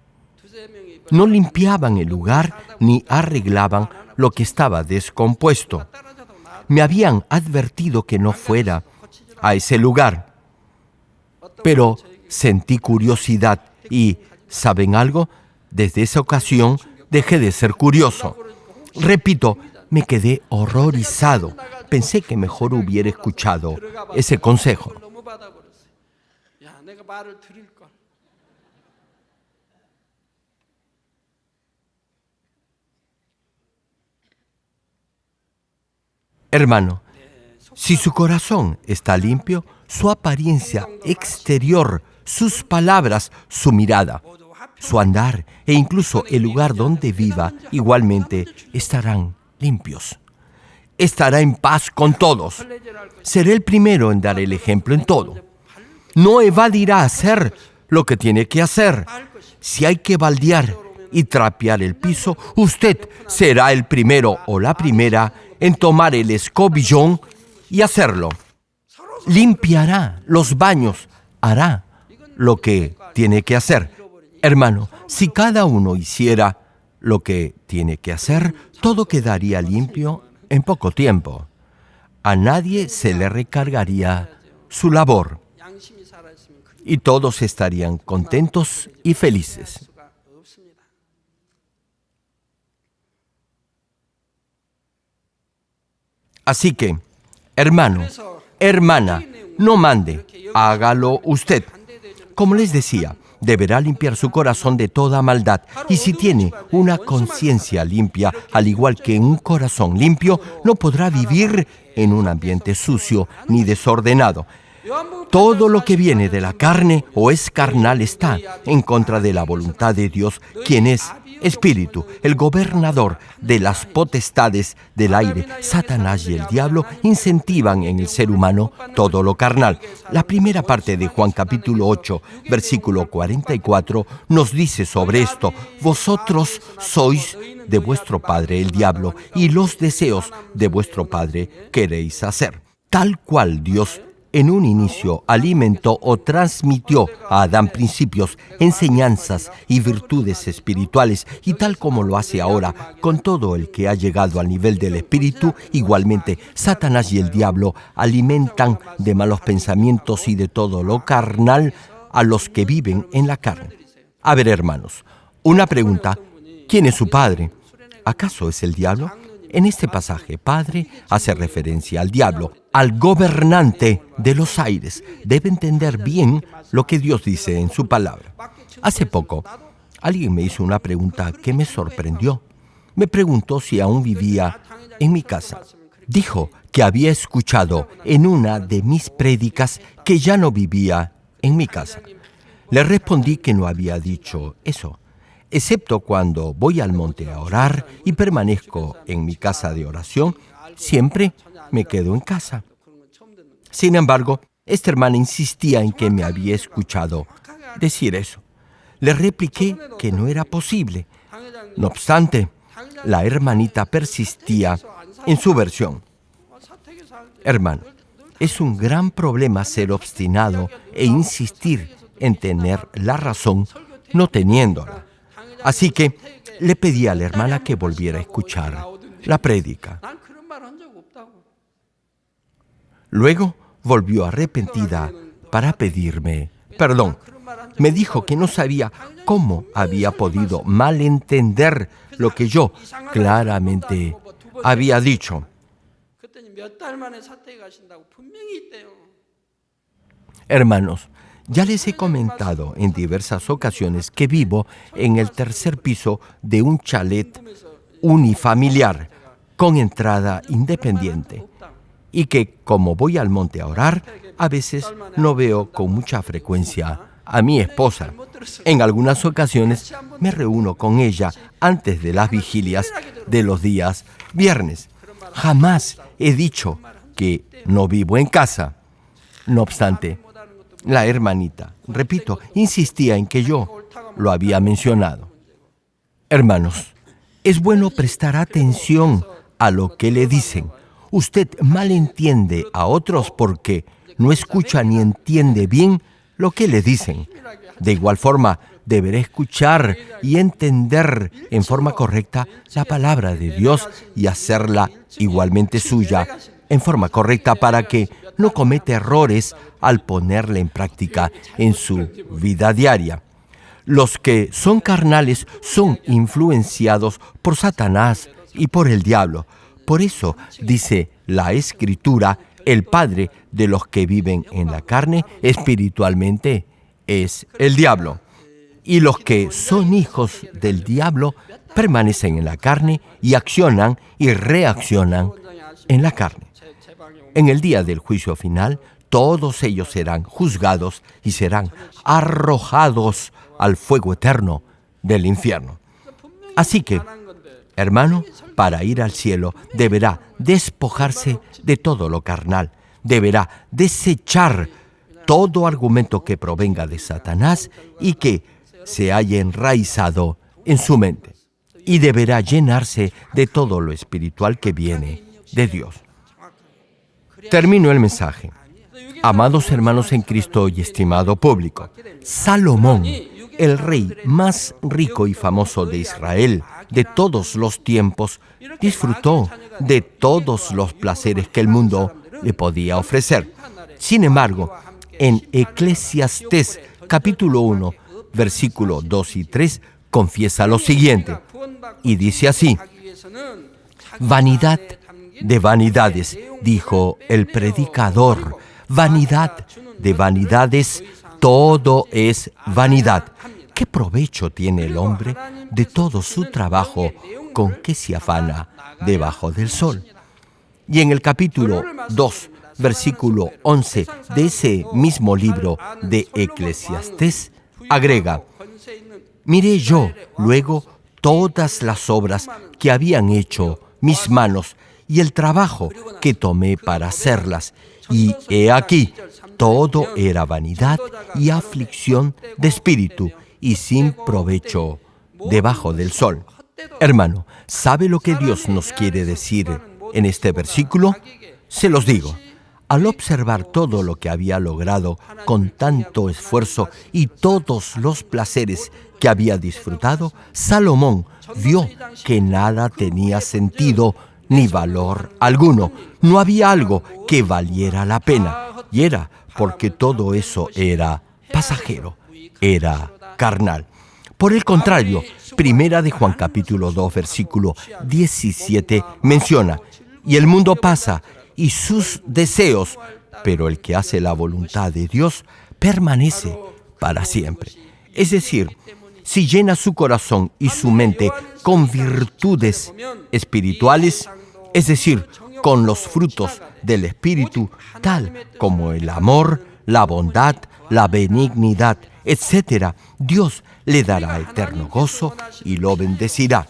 No limpiaban el lugar ni arreglaban lo que estaba descompuesto. Me habían advertido que no fuera a ese lugar. Pero sentí curiosidad y, ¿saben algo? Desde esa ocasión dejé de ser curioso. Repito, me quedé horrorizado. Pensé que mejor hubiera escuchado ese consejo. Hermano, si su corazón está limpio, su apariencia exterior, sus palabras, su mirada, su andar e incluso el lugar donde viva igualmente estarán limpios. Estará en paz con todos. Será el primero en dar el ejemplo en todo. No evadirá hacer lo que tiene que hacer. Si hay que baldear y trapear el piso, usted será el primero o la primera en tomar el escobillón y hacerlo. Limpiará los baños, hará lo que tiene que hacer. Hermano, si cada uno hiciera lo que tiene que hacer, todo quedaría limpio en poco tiempo. A nadie se le recargaría su labor y todos estarían contentos y felices. Así que, hermano, hermana, no mande, hágalo usted. Como les decía, deberá limpiar su corazón de toda maldad. Y si tiene una conciencia limpia, al igual que un corazón limpio, no podrá vivir en un ambiente sucio ni desordenado. Todo lo que viene de la carne o es carnal está en contra de la voluntad de Dios, quien es Espíritu, el gobernador de las potestades del aire. Satanás y el diablo incentivan en el ser humano todo lo carnal. La primera parte de Juan capítulo 8, versículo 44, nos dice sobre esto: vosotros sois de vuestro padre el diablo, y los deseos de vuestro padre queréis hacer. Tal cual Dios en un inicio alimentó o transmitió a Adán principios, enseñanzas y virtudes espirituales, y tal como lo hace ahora con todo el que ha llegado al nivel del espíritu, igualmente Satanás y el diablo alimentan de malos pensamientos y de todo lo carnal a los que viven en la carne. A ver, hermanos, una pregunta: ¿quién es su padre? ¿Acaso es el diablo? En este pasaje, padre hace referencia al diablo, al gobernante de los aires. Debe entender bien lo que Dios dice en su palabra. Hace poco, alguien me hizo una pregunta que me sorprendió. Me preguntó si aún vivía en mi casa. Dijo que había escuchado en una de mis prédicas que ya no vivía en mi casa. Le respondí que no había dicho eso, excepto cuando voy al monte a orar y permanezco en mi casa de oración, siempre me quedo en casa. Sin embargo, esta hermana insistía en que me había escuchado decir eso. Le repliqué que no era posible. No obstante, la hermanita persistía en su versión. Hermano, es un gran problema ser obstinado e insistir en tener la razón no teniéndola. Así que le pedí a la hermana que volviera a escuchar la prédica. Luego volvió arrepentida para pedirme perdón. Me dijo que no sabía cómo había podido malentender lo que yo claramente había dicho. Hermanos, ya les he comentado en diversas ocasiones que vivo en el tercer piso de un chalet unifamiliar con entrada independiente y que, como voy al monte a orar, a veces no veo con mucha frecuencia a mi esposa. En algunas ocasiones me reúno con ella antes de las vigilias de los días viernes. Jamás he dicho que no vivo en casa. No obstante, la hermanita, repito, insistía en que yo lo había mencionado. Hermanos, es bueno prestar atención a lo que le dicen. Usted malentiende a otros porque no escucha ni entiende bien lo que le dicen. De igual forma, deberá escuchar y entender en forma correcta la palabra de Dios y hacerla igualmente suya en forma correcta para que no cometa errores al ponerla en práctica en su vida diaria. Los que son carnales son influenciados por Satanás y por el diablo. Por eso dice la Escritura: el padre de los que viven en la carne espiritualmente es el diablo. Y los que son hijos del diablo permanecen en la carne y accionan y reaccionan en la carne. En el día del juicio final, todos ellos serán juzgados y serán arrojados al fuego eterno del infierno. Así que, hermano, para ir al cielo deberá despojarse de todo lo carnal, deberá desechar todo argumento que provenga de Satanás y que se haya enraizado en su mente, y deberá llenarse de todo lo espiritual que viene de Dios. Termino el mensaje. Amados hermanos en Cristo y estimado público, Salomón, el rey más rico y famoso de Israel de todos los tiempos, disfrutó de todos los placeres que el mundo le podía ofrecer. Sin embargo, en Eclesiastés capítulo 1, versículo 2 y 3, confiesa lo siguiente, y dice así: vanidad de vanidades, dijo el predicador. Vanidad de vanidades, todo es vanidad. ¿Qué provecho tiene el hombre de todo su trabajo con que se afana debajo del sol? Y en el capítulo 2, versículo 11 de ese mismo libro de Eclesiastés, agrega: miré yo luego todas las obras que habían hecho mis manos y el trabajo que tomé para hacerlas, y he aquí, todo era vanidad y aflicción de espíritu, y sin provecho debajo del sol. Hermano, ¿sabe lo que Dios nos quiere decir en este versículo? Se los digo. Al observar todo lo que había logrado con tanto esfuerzo y todos los placeres que había disfrutado, Salomón vio que nada tenía sentido ni valor alguno. No había algo que valiera la pena. Y era porque todo eso era pasajero, era carnal. Por el contrario, Primera de Juan capítulo 2, versículo 17 menciona: y el mundo pasa y sus deseos, pero el que hace la voluntad de Dios permanece para siempre. Es decir, si llena su corazón y su mente con virtudes espirituales, es decir, con los frutos del Espíritu, tal como el amor, la bondad, la benignidad, etc., Dios le dará eterno gozo y lo bendecirá.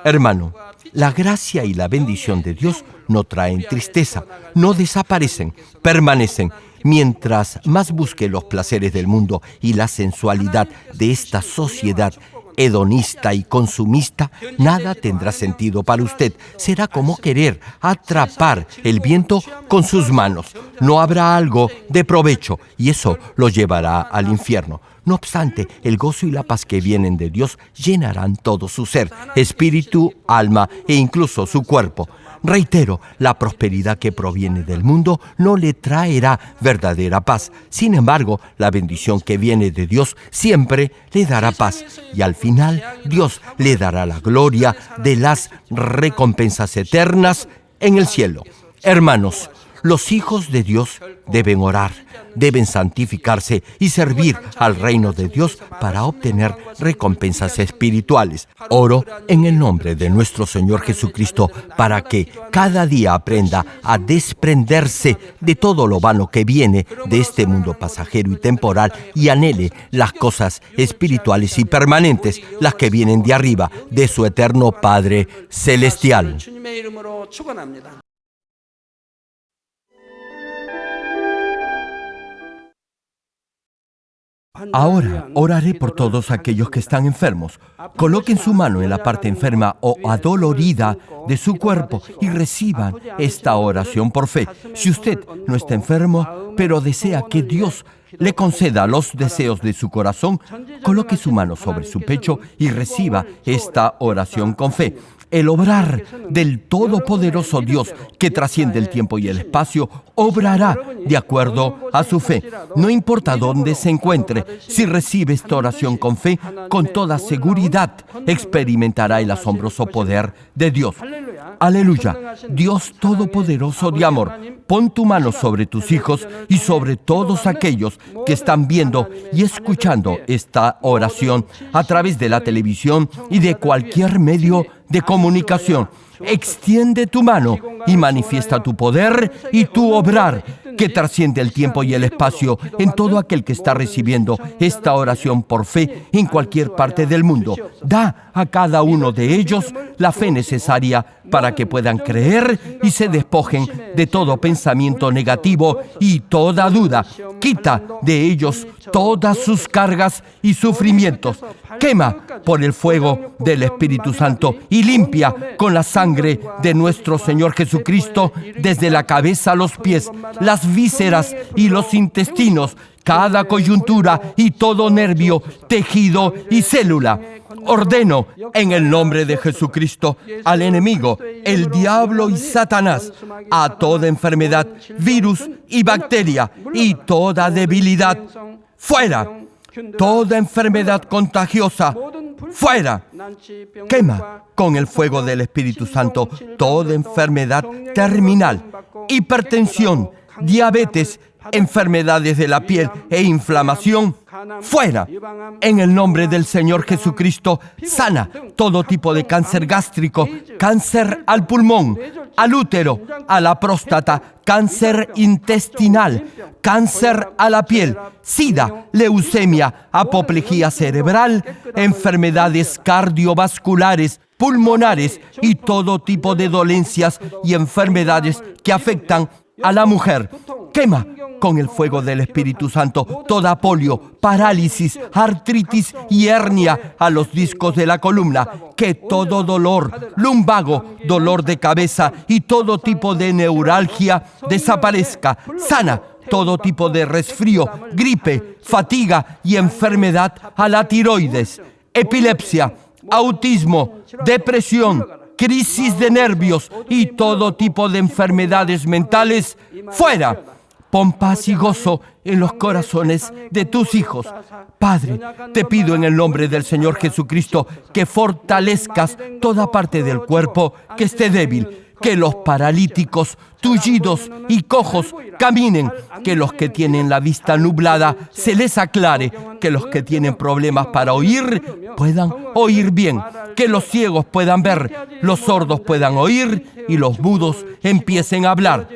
Hermano, la gracia y la bendición de Dios no traen tristeza, no desaparecen, permanecen. Mientras más busque los placeres del mundo y la sensualidad de esta sociedad hedonista y consumista, nada tendrá sentido para usted. Será como querer atrapar el viento con sus manos. No habrá algo de provecho y eso lo llevará al infierno. No obstante, el gozo y la paz que vienen de Dios llenarán todo su ser, espíritu, alma e incluso su cuerpo. Reitero, la prosperidad que proviene del mundo no le traerá verdadera paz. Sin embargo, la bendición que viene de Dios siempre le dará paz. Y al final, Dios le dará la gloria de las recompensas eternas en el cielo. Hermanos, los hijos de Dios deben orar, deben santificarse y servir al reino de Dios para obtener recompensas espirituales. Oro en el nombre de nuestro Señor Jesucristo para que cada día aprenda a desprenderse de todo lo vano que viene de este mundo pasajero y temporal y anhele las cosas espirituales y permanentes, las que vienen de arriba, de su eterno Padre Celestial. Ahora oraré por todos aquellos que están enfermos. Coloquen su mano en la parte enferma o adolorida de su cuerpo y reciban esta oración por fe. Si usted no está enfermo, pero desea que Dios le conceda los deseos de su corazón, coloque su mano sobre su pecho y reciba esta oración con fe. El obrar del todopoderoso Dios que trasciende el tiempo y el espacio obrará de acuerdo a su fe. No importa dónde se encuentre, si recibe esta oración con fe, con toda seguridad experimentará el asombroso poder de Dios. Aleluya. Dios todopoderoso de amor, pon tu mano sobre tus hijos y sobre todos aquellos que están viendo y escuchando esta oración a través de la televisión y de cualquier medio de comunicación. Extiende tu mano y manifiesta tu poder y tu obrar que trasciende el tiempo y el espacio en todo aquel que está recibiendo esta oración por fe en cualquier parte del mundo. Da a cada uno de ellos la fe necesaria para que puedan creer y se despojen de todo pensamiento negativo y toda duda. Quita de ellos todas sus cargas y sufrimientos. Quema por el fuego del Espíritu Santo y limpia con la sangre de nuestro Señor Jesucristo desde la cabeza a los pies, las vísceras y los intestinos, cada coyuntura y todo nervio, tejido y célula. Ordeno en el nombre de Jesucristo al enemigo, el diablo y Satanás, a toda enfermedad, virus y bacteria y toda debilidad. ¡Fuera! Toda enfermedad contagiosa, fuera. Quema con el fuego del Espíritu Santo toda enfermedad terminal, hipertensión, diabetes, enfermedades de la piel e inflamación, fuera. En el nombre del Señor Jesucristo, sana todo tipo de cáncer gástrico, cáncer al pulmón, al útero, a la próstata, cáncer intestinal, cáncer a la piel, sida, leucemia, apoplejía cerebral, enfermedades cardiovasculares, pulmonares y todo tipo de dolencias y enfermedades que afectan a la mujer. Quema con el fuego del Espíritu Santo toda polio, parálisis, artritis y hernia a los discos de la columna. Que todo dolor, lumbago, dolor de cabeza y todo tipo de neuralgia desaparezca. Sana todo tipo de resfrío, gripe, fatiga y enfermedad a la tiroides, epilepsia, autismo, depresión, crisis de nervios y todo tipo de enfermedades mentales, fuera. Pon paz y gozo en los corazones de tus hijos. Padre, te pido en el nombre del Señor Jesucristo que fortalezcas toda parte del cuerpo que esté débil, que los paralíticos, tullidos y cojos caminen, que los que tienen la vista nublada se les aclare, que los que tienen problemas para oír puedan oír bien, que los ciegos puedan ver, los sordos puedan oír y los mudos empiecen a hablar.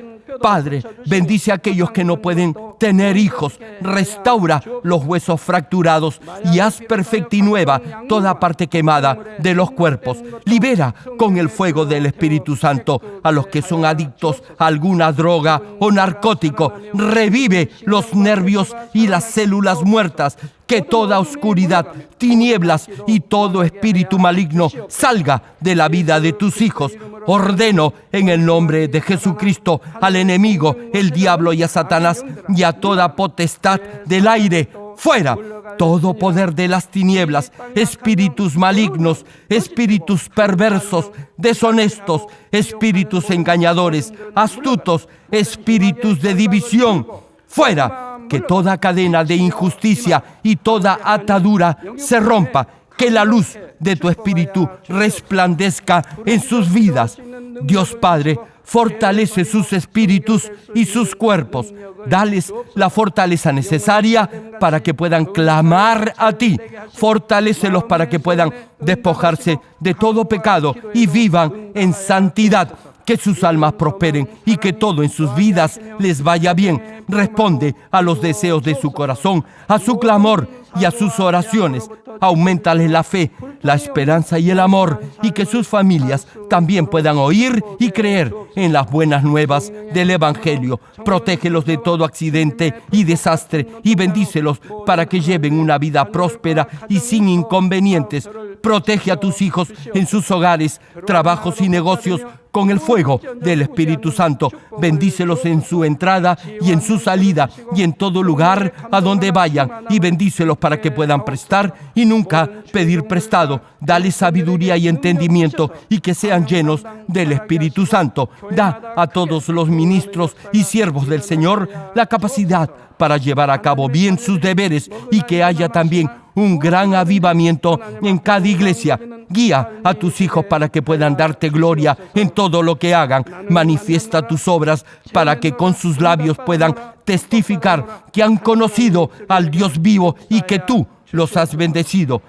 Padre, bendice a aquellos que no pueden tener hijos, restaura los huesos fracturados y haz perfecta y nueva toda parte quemada de los cuerpos. Libera con el fuego del Espíritu Santo a los que son adictos a alguna droga o narcótico. Revive los nervios y las células muertas. Que toda oscuridad, tinieblas y todo espíritu maligno salga de la vida de tus hijos. Ordeno en el nombre de Jesucristo al enemigo, el diablo y a Satanás y a toda potestad del aire, fuera. Todo poder de las tinieblas, espíritus malignos, espíritus perversos, deshonestos, espíritus engañadores, astutos, espíritus de división, fuera. Que toda cadena de injusticia y toda atadura se rompa. Que la luz de tu Espíritu resplandezca en sus vidas. Dios Padre, fortalece sus espíritus y sus cuerpos. Dales la fortaleza necesaria para que puedan clamar a ti. Fortalécelos para que puedan despojarse de todo pecado y vivan en santidad. Que sus almas prosperen y que todo en sus vidas les vaya bien. Responde a los deseos de su corazón, a su clamor y a sus oraciones. Auméntales la fe, la esperanza y el amor, y que sus familias también puedan oír y creer en las buenas nuevas del Evangelio. Protégelos de todo accidente y desastre y bendícelos para que lleven una vida próspera y sin inconvenientes. Protege a tus hijos en sus hogares, trabajos y negocios con el fuego del Espíritu Santo. Bendícelos en su entrada y en su salida y en todo lugar a donde vayan, y bendícelos para que puedan prestar y nunca pedir prestado. Dale sabiduría y entendimiento y que sean llenos del Espíritu Santo. Da a todos los ministros y siervos del Señor la capacidad para llevar a cabo bien sus deberes y que haya también un gran avivamiento en cada iglesia. Guía a tus hijos para que puedan darte gloria en todo lo que hagan. Manifiesta tus obras para que con sus labios puedan testificar que han conocido al Dios vivo y que tú los has bendecido.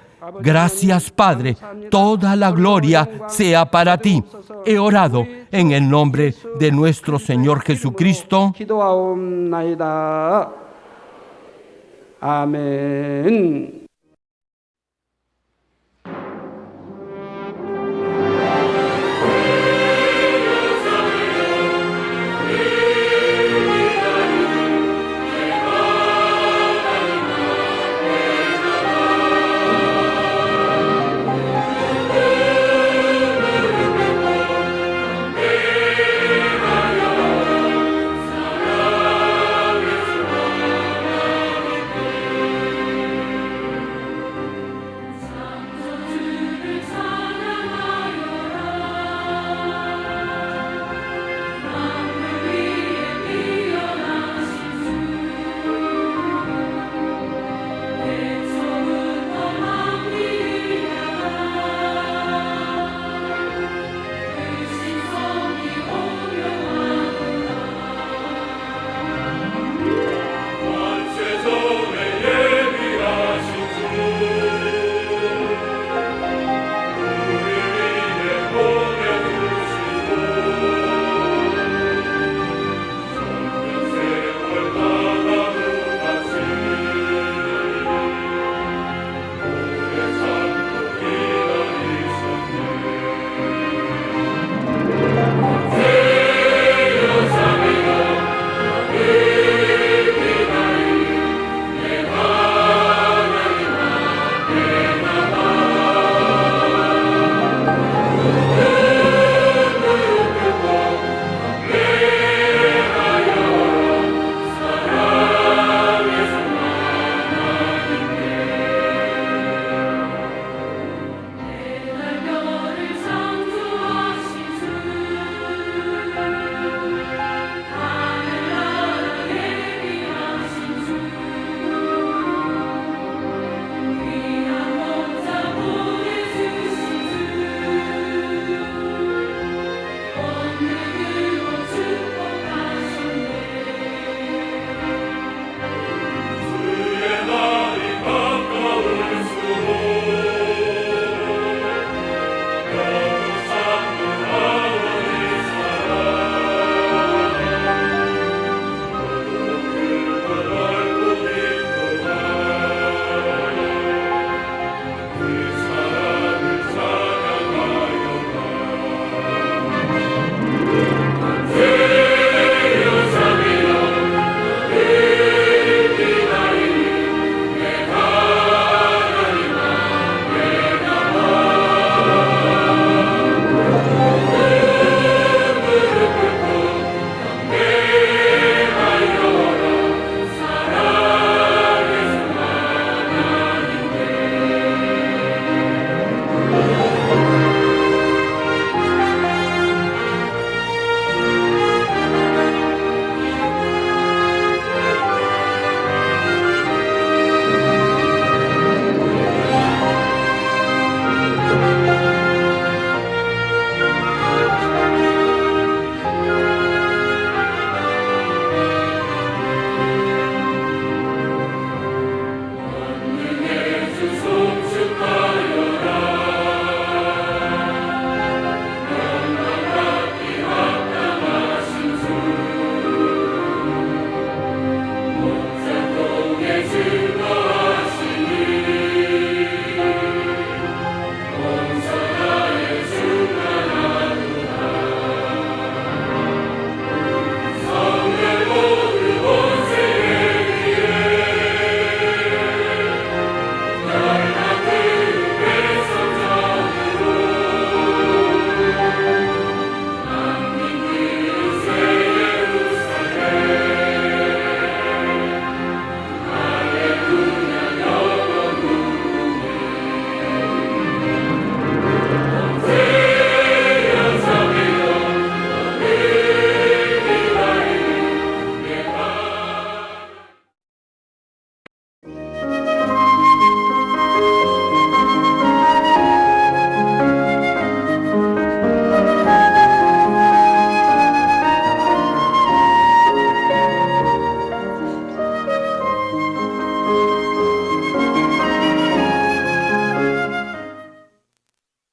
Gracias, Padre. Toda la gloria sea para ti. He orado en el nombre de nuestro Señor Jesucristo. 아멘.